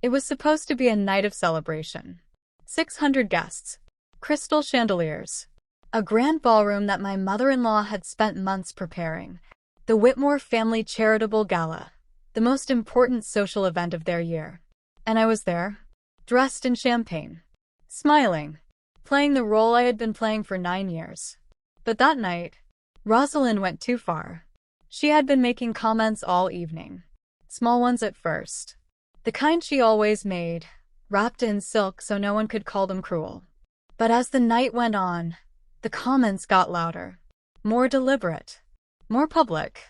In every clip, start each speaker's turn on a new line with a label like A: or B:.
A: It was supposed to be a night of celebration. 600 guests. Crystal chandeliers. A grand ballroom that my mother-in-law had spent months preparing. The Whitmore family charitable gala. The most important social event of their year. And I was there, dressed in champagne, smiling, playing the role I had been playing for 9 years. But that night, Rosalind went too far. She had been making comments all evening. Small ones at first. The kind she always made, wrapped in silk so no one could call them cruel. But as the night went on, the comments got louder, more deliberate, more public.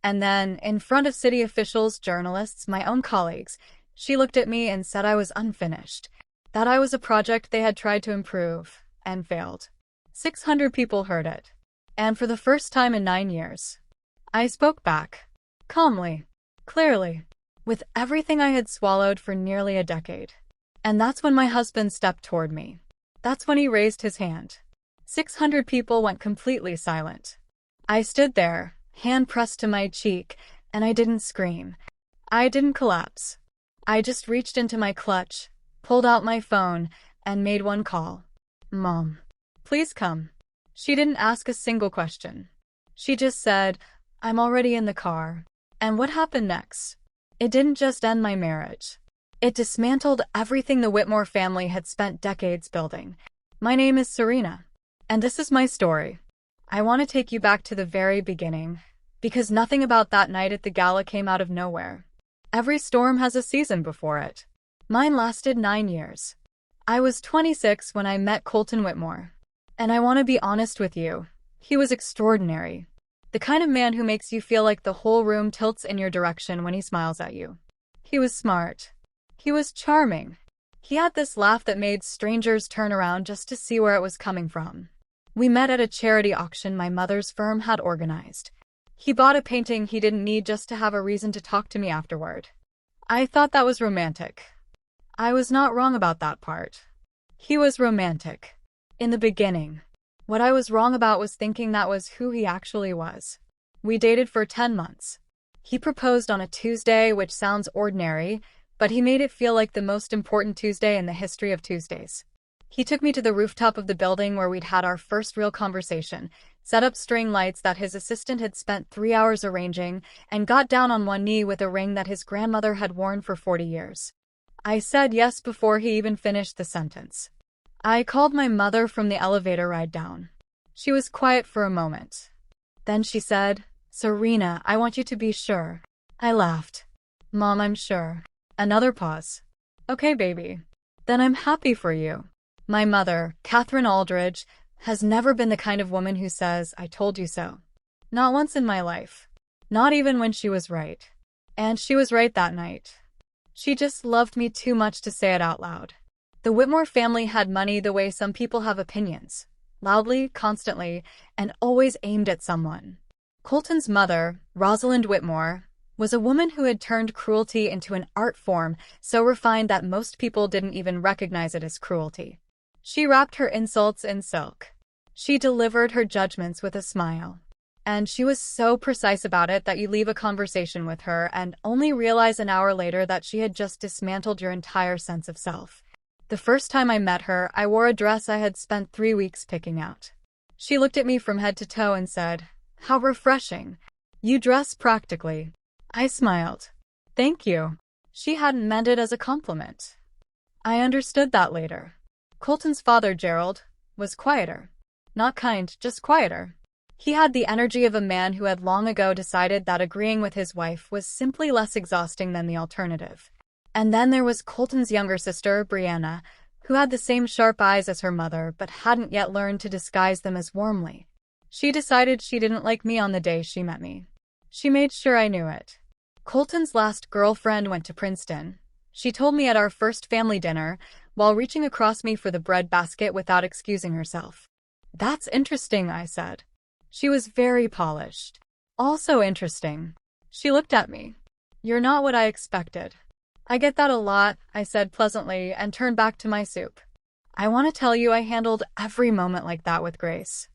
A: And then, in front of city officials, journalists, my own colleagues, she looked at me and said I was unfinished, that I was a project they had tried to improve, and failed. 600 people heard it. And for the first time in 9 years, I spoke back, calmly, clearly, with everything I had swallowed for nearly a decade. And that's when my husband stepped toward me. That's when he raised his hand. 600 people went completely silent. I stood there, hand pressed to my cheek, and I didn't scream. I didn't collapse. I just reached into my clutch, pulled out my phone, and made one call. Mom, please come. She didn't ask a single question. She just said, I'm already in the car. And what happened next? It didn't just end my marriage. It dismantled everything the Whitmore family had spent decades building. My name is Serena, and this is my story. I want to take you back to the very beginning, because nothing about that night at the gala came out of nowhere. Every storm has a season before it. Mine lasted 9 years. I was 26 when I met Colton Whitmore. And I want to be honest with you, he was extraordinary. The kind of man who makes you feel like the whole room tilts in your direction when he smiles at you. He was smart. He was charming. He had this laugh that made strangers turn around just to see where it was coming from. We met at a charity auction my mother's firm had organized. He bought a painting he didn't need just to have a reason to talk to me afterward. I thought that was romantic. I was not wrong about that part. He was romantic. In the beginning. What I was wrong about was thinking that was who he actually was. We dated for 10 months. He proposed on a Tuesday, which sounds ordinary, but he made it feel like the most important Tuesday in the history of Tuesdays. He took me to the rooftop of the building where we'd had our first real conversation, set up string lights that his assistant had spent 3 hours arranging, and got down on one knee with a ring that his grandmother had worn for 40 years. I said yes before he even finished the sentence. I called my mother from the elevator ride down. She was quiet for a moment. Then she said, Serena, I want you to be sure. I laughed. Mom, I'm sure. Another pause. Okay, baby. Then I'm happy for you. My mother, Catherine Aldridge, has never been the kind of woman who says, I told you so. Not once in my life. Not even when she was right. And she was right that night. She just loved me too much to say it out loud. The Whitmore family had money the way some people have opinions. Loudly, constantly, and always aimed at someone. Colton's mother, Rosalind Whitmore, was a woman who had turned cruelty into an art form so refined that most people didn't even recognize it as cruelty. She wrapped her insults in silk. She delivered her judgments with a smile. And she was so precise about it that you leave a conversation with her and only realize an hour later that she had just dismantled your entire sense of self. The first time I met her, I wore a dress I had spent 3 weeks picking out. She looked at me from head to toe and said, How refreshing. You dress practically. I smiled. Thank you. She hadn't meant it as a compliment. I understood that later. Colton's father, Gerald, was quieter. Not kind, just quieter. He had the energy of a man who had long ago decided that agreeing with his wife was simply less exhausting than the alternative. And then there was Colton's younger sister, Brianna, who had the same sharp eyes as her mother but hadn't yet learned to disguise them as warmly. She decided she didn't like me on the day she met me. She made sure I knew it. Colton's last girlfriend went to Princeton. She told me at our first family dinner, while reaching across me for the bread basket without excusing herself. That's interesting, I said. She was very polished. Also interesting. She looked at me. You're not what I expected. I get that a lot, I said pleasantly and turned back to my soup. I want to tell you I handled every moment like that with grace.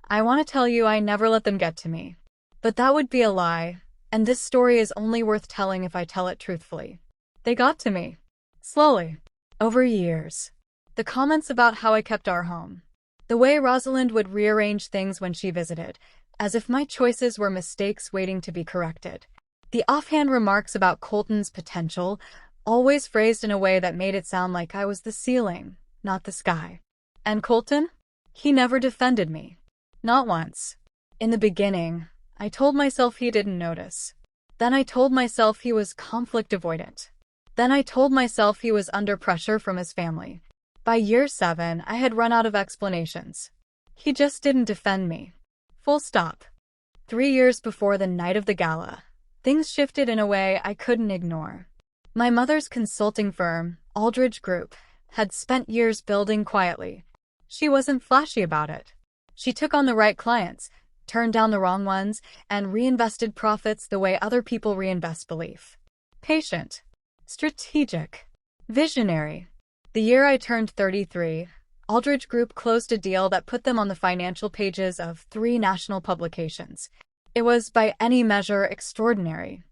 A: I want to tell you I never let them get to me. But that would be a lie, and this story is only worth telling if I tell it truthfully. They got to me. Slowly. Over years. The comments about how I kept our home. The way Rosalind would rearrange things when she visited, as if my choices were mistakes waiting to be corrected. The offhand remarks about Colton's potential, always phrased in a way that made it sound like I was the ceiling, not the sky. And Colton? He never defended me. Not once. In the beginning, I told myself he didn't notice. Then I told myself he was conflict avoidant. Then I told myself he was under pressure from his family. By year 7, I had run out of explanations. He just didn't defend me. Full stop. 3 years before the night of the gala, things shifted in a way I couldn't ignore. My mother's consulting firm, Aldridge Group, had spent years building quietly. She wasn't flashy about it. She took on the right clients, turned down the wrong ones, and reinvested profits the way other people reinvest belief. Patient. Strategic. Visionary. The year I turned 33, Aldridge Group closed a deal that put them on the financial pages of 3 national publications. It was, by any measure, extraordinary.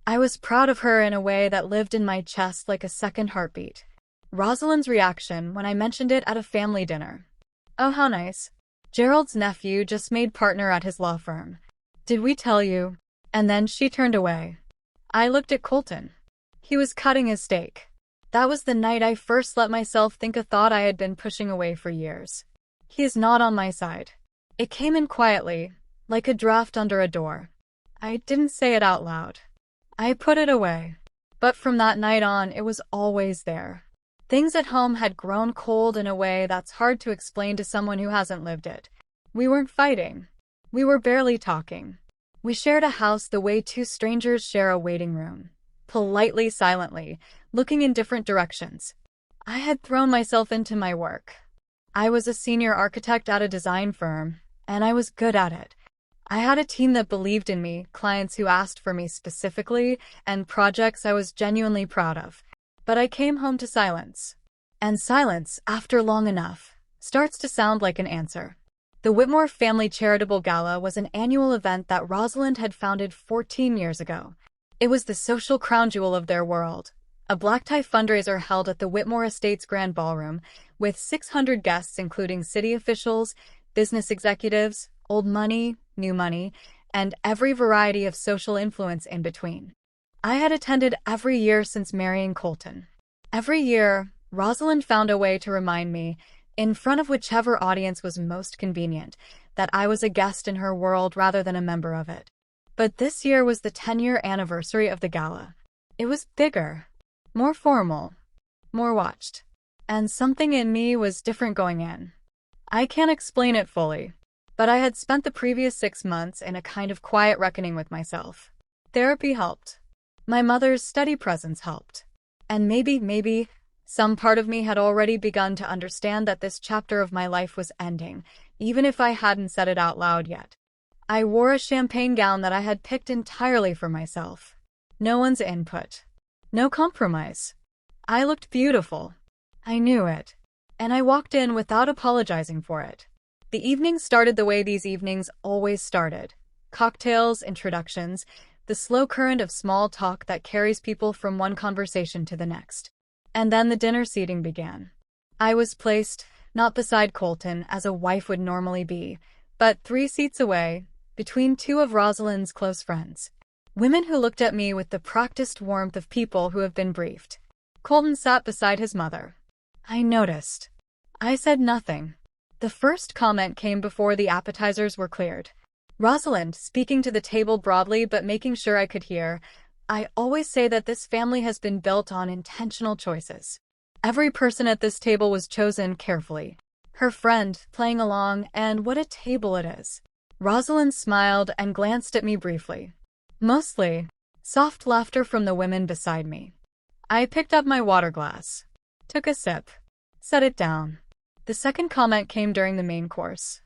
A: I was proud of her in a way that lived in my chest like a second heartbeat. Rosalind's reaction when I mentioned it at a family dinner. "Oh, how nice. Gerald's nephew just made partner at his law firm. Did we tell you?" And then she turned away. I looked at Colton. He was cutting his steak. That was the night I first let myself think a thought I had been pushing away for years. He is not on my side. It came in quietly, like a draft under a door. I didn't say it out loud. I put it away. But from that night on, it was always there. Things at home had grown cold in a way that's hard to explain to someone who hasn't lived it. We weren't fighting. We were barely talking. We shared a house the way 2 strangers share a waiting room. Politely, silently, looking in different directions. I had thrown myself into my work. I was a senior architect at a design firm, and I was good at it. I had a team that believed in me, clients who asked for me specifically, and projects I was genuinely proud of. But I came home to silence. And silence, after long enough, starts to sound like an answer. The Whitmore Family Charitable Gala was an annual event that Rosalind had founded 14 years ago. It was the social crown jewel of their world. A black-tie fundraiser held at the Whitmore Estates Grand Ballroom, with 600 guests including city officials, business executives, old money, new money, and every variety of social influence in between. I had attended every year since marrying Colton. Every year, Rosalind found a way to remind me, in front of whichever audience was most convenient, that I was a guest in her world rather than a member of it. But this year was the 10-year anniversary of the gala. It was bigger, more formal, more watched. And something in me was different going in. I can't explain it fully, but I had spent the previous 6 months in a kind of quiet reckoning with myself. Therapy helped. My mother's steady presence helped. And maybe, some part of me had already begun to understand that this chapter of my life was ending, even if I hadn't said it out loud yet. I wore a champagne gown that I had picked entirely for myself. No one's input. No compromise. I looked beautiful. I knew it. And I walked in without apologizing for it. The evening started the way these evenings always started. Cocktails, introductions, the slow current of small talk that carries people from one conversation to the next. And then the dinner seating began. I was placed, not beside Colton, as a wife would normally be, but 3 seats away, between 2 of Rosalind's close friends. Women who looked at me with the practiced warmth of people who have been briefed. Colton sat beside his mother. I noticed. I said nothing. The first comment came before the appetizers were cleared. Rosalind, speaking to the table broadly but making sure I could hear, "I always say that this family has been built on intentional choices. Every person at this table was chosen carefully. Her friend, playing along, and what a table it is." Rosalind smiled and glanced at me briefly. Mostly, soft laughter from the women beside me. I picked up my water glass, took a sip, set it down. The second comment came during the main course.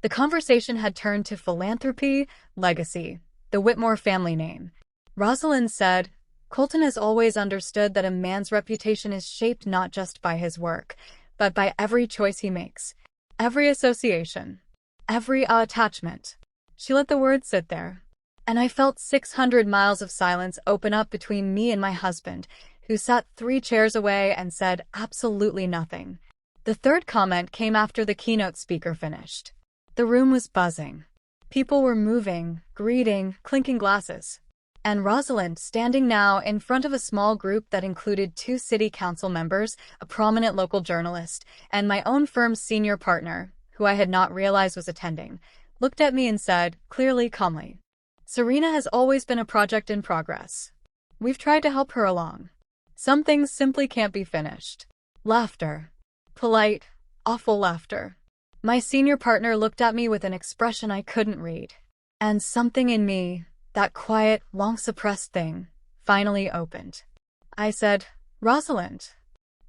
A: The conversation had turned to philanthropy, legacy, the Whitmore family name. Rosalind said, "Colton has always understood that a man's reputation is shaped not just by his work, but by every choice he makes, every association, every attachment." She let the words sit there. And I felt 600 miles of silence open up between me and my husband, who sat 3 chairs away and said absolutely nothing. The third comment came after the keynote speaker finished. The room was buzzing. People were moving, greeting, clinking glasses. And Rosalind, standing now in front of a small group that included 2 city council members, a prominent local journalist, and my own firm's senior partner, who I had not realized was attending, looked at me and said, clearly calmly, "Serena has always been a project in progress. We've tried to help her along. Some things simply can't be finished." Laughter. Polite, awful laughter. My senior partner looked at me with an expression I couldn't read. And something in me, that quiet, long-suppressed thing, finally opened. I said, "Rosalind,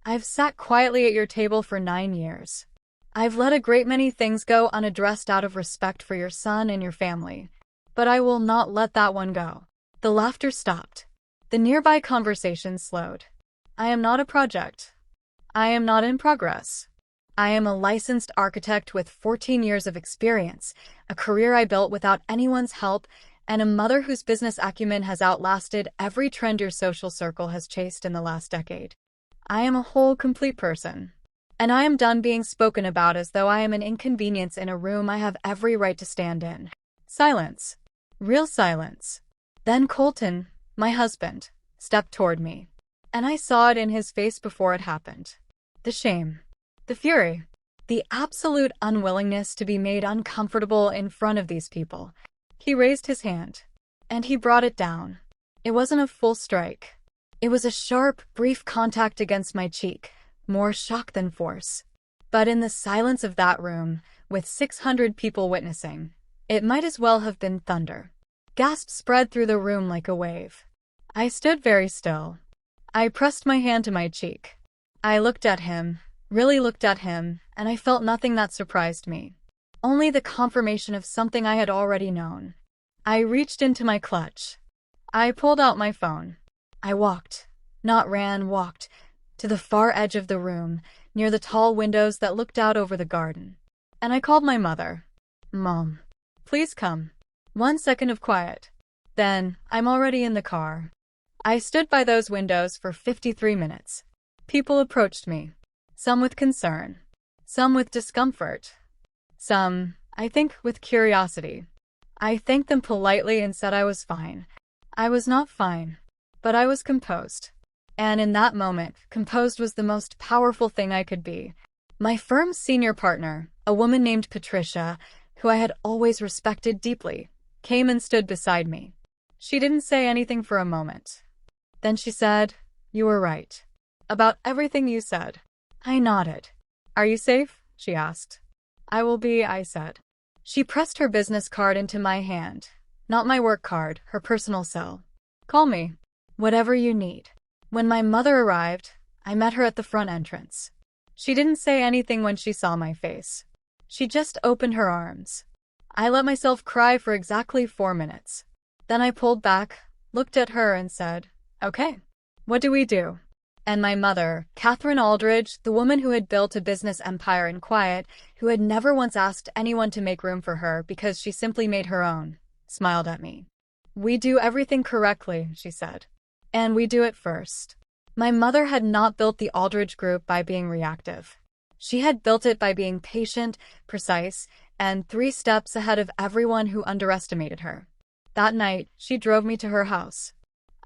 A: I've sat quietly at your table for 9 years. I've let a great many things go unaddressed out of respect for your son and your family. But I will not let that one go." The laughter stopped. The nearby conversation slowed. I am not a project. I am not in progress. I am a licensed architect with 14 years of experience, a career I built without anyone's help, and a mother whose business acumen has outlasted every trend your social circle has chased in the last decade. I am a whole, complete person. And I am done being spoken about as though I am an inconvenience in a room I have every right to stand in. Silence. Real silence. Then Colton, my husband, stepped toward me. And I saw it in his face before it happened. The shame. The fury. The absolute unwillingness to be made uncomfortable in front of these people. He raised his hand. And he brought it down. It wasn't a full strike. It was a sharp, brief contact against my cheek, more shock than force. But in the silence of that room, with 600 people witnessing, it might as well have been thunder. Gasps spread through the room like a wave. I stood very still. I pressed my hand to my cheek. I looked at him, really looked at him, and I felt nothing that surprised me. Only the confirmation of something I had already known. I reached into my clutch. I pulled out my phone. I walked, not ran, walked, to the far edge of the room, near the tall windows that looked out over the garden. And I called my mother. "Mom, please come." 1 second of quiet. Then, I'm already in the car. I stood by those windows for 53 minutes. People approached me. Some with concern. Some with discomfort. Some, I think, with curiosity. I thanked them politely and said I was fine. I was not fine, but I was composed. And in that moment, composed was the most powerful thing I could be. My firm's senior partner, a woman named Patricia, who I had always respected deeply, came and stood beside me. She didn't say anything for a moment. Then she said, "You were right. About everything you said." I nodded. "Are you safe?" she asked. "I will be," I said. She pressed her business card into my hand. Not my work card, her personal cell. "Call me. Whatever you need." When my mother arrived, I met her at the front entrance. She didn't say anything when she saw my face. She just opened her arms. I let myself cry for exactly 4 minutes. Then I pulled back, looked at her and said, "Okay, what do we do?" And my mother, Catherine Aldridge, the woman who had built a business empire in quiet, who had never once asked anyone to make room for her because she simply made her own, smiled at me. "We do everything correctly," she said. "And we do it first." My mother had not built the Aldridge Group by being reactive. She had built it by being patient, precise, and 3 steps ahead of everyone who underestimated her. That night, she drove me to her house.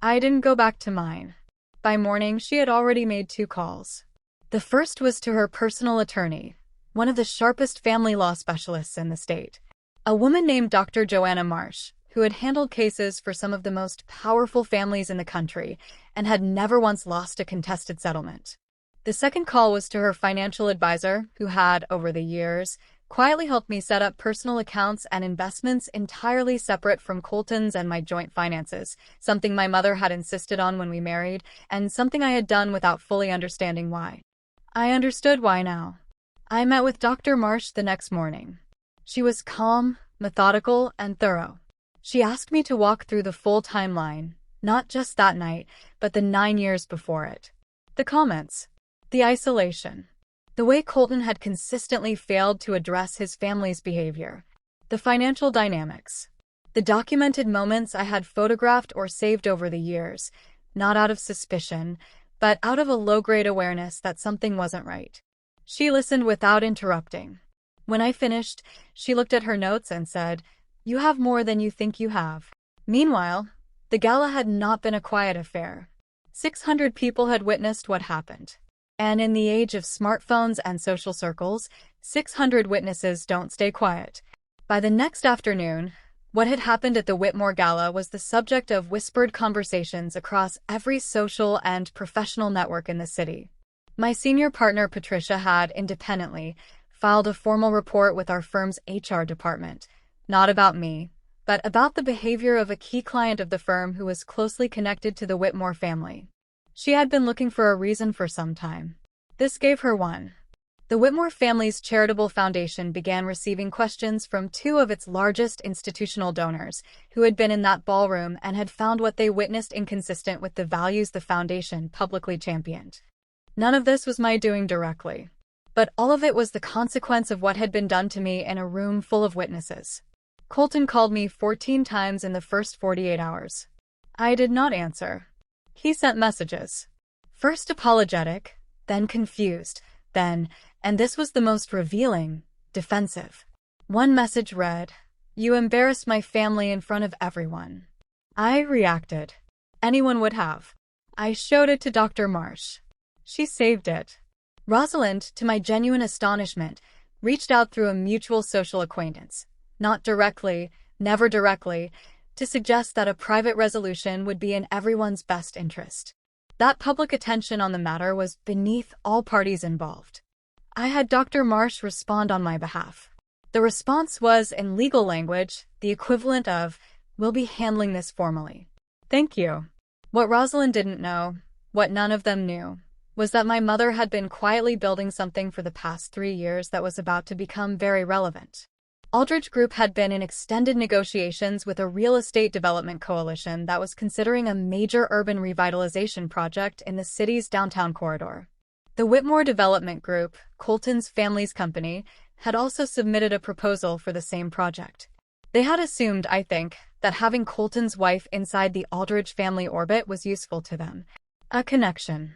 A: I didn't go back to mine. By morning, she had already made 2 calls. The first was to her personal attorney, one of the sharpest family law specialists in the state, a woman named Dr. Joanna Marsh, who had handled cases for some of the most powerful families in the country and had never once lost a contested settlement. The second call was to her financial advisor, who had, over the years, quietly helped me set up personal accounts and investments entirely separate from Colton's and my joint finances, something my mother had insisted on when we married, and something I had done without fully understanding why. I understood why now. I met with Dr. Marsh the next morning. She was calm, methodical, and thorough. She asked me to walk through the full timeline, not just that night, but the 9 years before it. The comments. The isolation. The way Colton had consistently failed to address his family's behavior. The financial dynamics. The documented moments I had photographed or saved over the years, not out of suspicion, but out of a low-grade awareness that something wasn't right. She listened without interrupting. When I finished, she looked at her notes and said, "You have more than you think you have." Meanwhile, the gala had not been a quiet affair. 600 people had witnessed what happened. And in the age of smartphones and social circles, 600 witnesses don't stay quiet. By the next afternoon, what had happened at the Whitmore Gala was the subject of whispered conversations across every social and professional network in the city. My senior partner Patricia had, independently, filed a formal report with our firm's HR department, not about me, but about the behavior of a key client of the firm who was closely connected to the Whitmore family. She had been looking for a reason for some time. This gave her one. The Whitmore family's charitable foundation began receiving questions from two of its largest institutional donors who had been in that ballroom and had found what they witnessed inconsistent with the values the foundation publicly championed. None of this was my doing directly, but all of it was the consequence of what had been done to me in a room full of witnesses. Colton called me 14 times in the first 48 hours. I did not answer. He sent messages. First apologetic, then confused, then, and this was the most revealing, defensive. One message read, "You embarrassed my family in front of everyone." I reacted. Anyone would have. I showed it to Dr. Marsh. She saved it. Rosalind, to my genuine astonishment, reached out through a mutual social acquaintance, not directly, never directly, to suggest that a private resolution would be in everyone's best interest. That public attention on the matter was beneath all parties involved. I had Dr. Marsh respond on my behalf. The response was, in legal language, the equivalent of, "We'll be handling this formally." Thank you. What Rosalind didn't know, what none of them knew, was that my mother had been quietly building something for the past 3 years that was about to become very relevant. Aldridge Group had been in extended negotiations with a real estate development coalition that was considering a major urban revitalization project in the city's downtown corridor. The Whitmore Development Group, Colton's family's company, had also submitted a proposal for the same project. They had assumed, I think, that having Colton's wife inside the Aldridge family orbit was useful to them. A connection.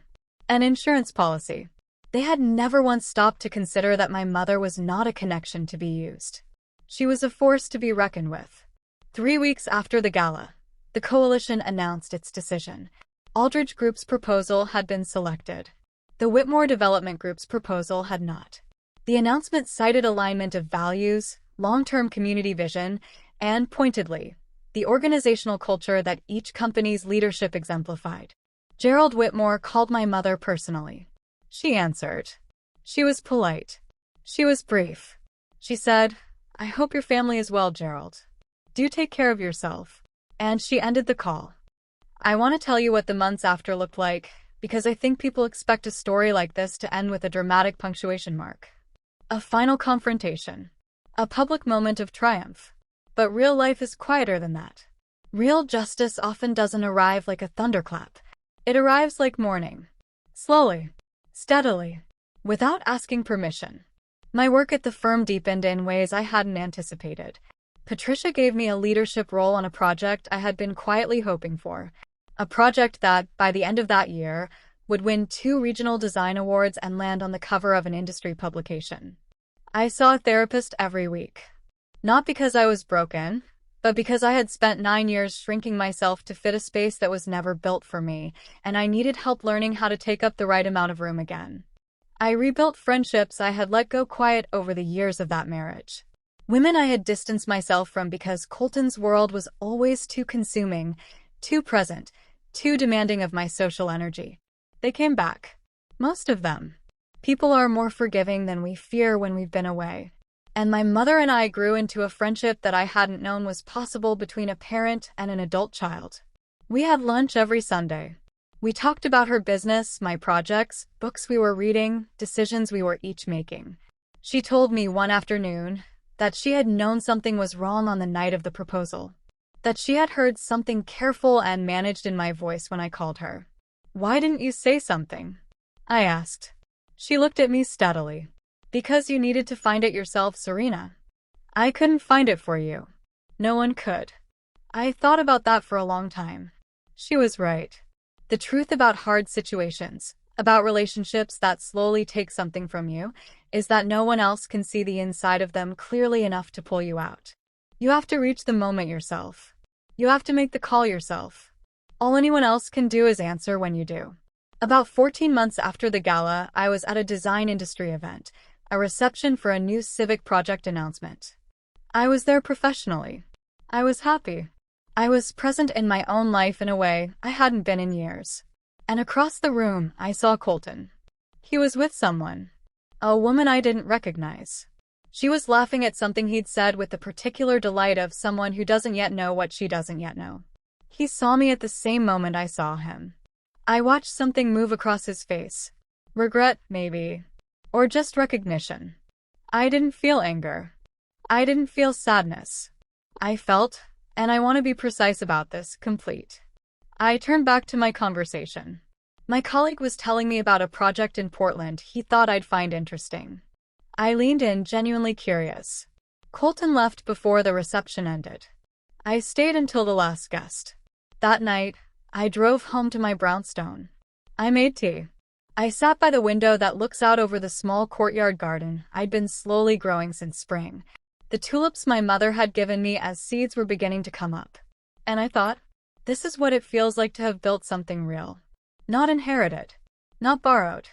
A: An insurance policy. They had never once stopped to consider that my mother was not a connection to be used. She was a force to be reckoned with. 3 weeks after the gala, the coalition announced its decision. Aldridge Group's proposal had been selected. The Whitmore Development Group's proposal had not. The announcement cited alignment of values, long-term community vision, and, pointedly, the organizational culture that each company's leadership exemplified. Gerald Whitmore called my mother personally. She answered. She was polite. She was brief. She said, "I hope your family is well, Gerald. Do take care of yourself." And she ended the call. I want to tell you what the months after looked like, because I think people expect a story like this to end with a dramatic punctuation mark. A final confrontation. A public moment of triumph. But real life is quieter than that. Real justice often doesn't arrive like a thunderclap. It arrives like morning. Slowly. Steadily. Without asking permission. My work at the firm deepened in ways I hadn't anticipated. Patricia gave me a leadership role on a project I had been quietly hoping for. A project that, by the end of that year, would win 2 regional design awards and land on the cover of an industry publication. I saw a therapist every week. Not because I was broken, but because I had spent 9 years shrinking myself to fit a space that was never built for me, and I needed help learning how to take up the right amount of room again. I rebuilt friendships I had let go quiet over the years of that marriage. Women I had distanced myself from because Colton's world was always too consuming, too present, too demanding of my social energy. They came back. Most of them. People are more forgiving than we fear when we've been away. And my mother and I grew into a friendship that I hadn't known was possible between a parent and an adult child. We had lunch every Sunday. We talked about her business, my projects, books we were reading, decisions we were each making. She told me one afternoon that she had known something was wrong on the night of the proposal. That she had heard something careful and managed in my voice when I called her. "Why didn't you say something?" I asked. She looked at me steadily. "Because you needed to find it yourself, Serena. I couldn't find it for you. No one could." I thought about that for a long time. She was right. The truth about hard situations, about relationships that slowly take something from you, is that no one else can see the inside of them clearly enough to pull you out. You have to reach the moment yourself. You have to make the call yourself. All anyone else can do is answer when you do. About 14 months after the gala, I was at a design industry event, a reception for a new civic project announcement. I was there professionally. I was happy. I was present in my own life in a way I hadn't been in years. And across the room, I saw Colton. He was with someone. A woman I didn't recognize. She was laughing at something he'd said with the particular delight of someone who doesn't yet know what she doesn't yet know. He saw me at the same moment I saw him. I watched something move across his face. Regret, maybe. Or just recognition. I didn't feel anger. I didn't feel sadness. I felt, and I want to be precise about this, complete. I turned back to my conversation. My colleague was telling me about a project in Portland he thought I'd find interesting. I leaned in, genuinely curious. Colton left before the reception ended. I stayed until the last guest. That night, I drove home to my brownstone. I made tea. I sat by the window that looks out over the small courtyard garden I'd been slowly growing since spring. The tulips my mother had given me as seeds were beginning to come up. And I thought, this is what it feels like to have built something real. Not inherited. Not borrowed.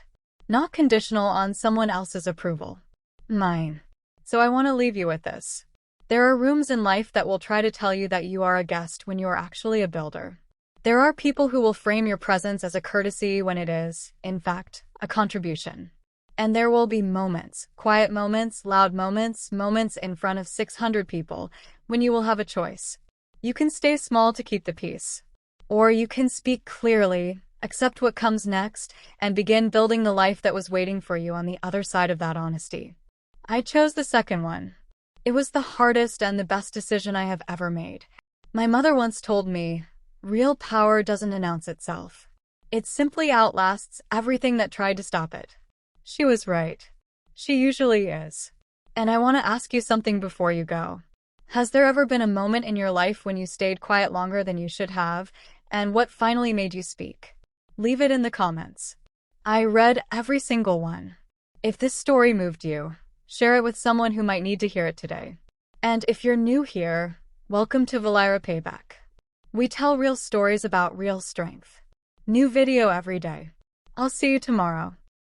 A: Not conditional on someone else's approval. Mine. So I want to leave you with this. There are rooms in life that will try to tell you that you are a guest when you are actually a builder. There are people who will frame your presence as a courtesy when it is, in fact, a contribution. And there will be moments, quiet moments, loud moments, moments in front of 600 people, when you will have a choice. You can stay small to keep the peace. Or you can speak clearly, accept what comes next, and begin building the life that was waiting for you on the other side of that honesty. I chose the second one. It was the hardest and the best decision I have ever made. My mother once told me, real power doesn't announce itself. It simply outlasts everything that tried to stop it. She was right. She usually is. And I want to ask you something before you go. Has there ever been a moment in your life when you stayed quiet longer than you should have, and what finally made you speak? Leave it in the comments. I read every single one. If this story moved you, share it with someone who might need to hear it today. And if you're new here, welcome to Velyra Payback. We tell real stories about real strength. New video every day. I'll see you tomorrow.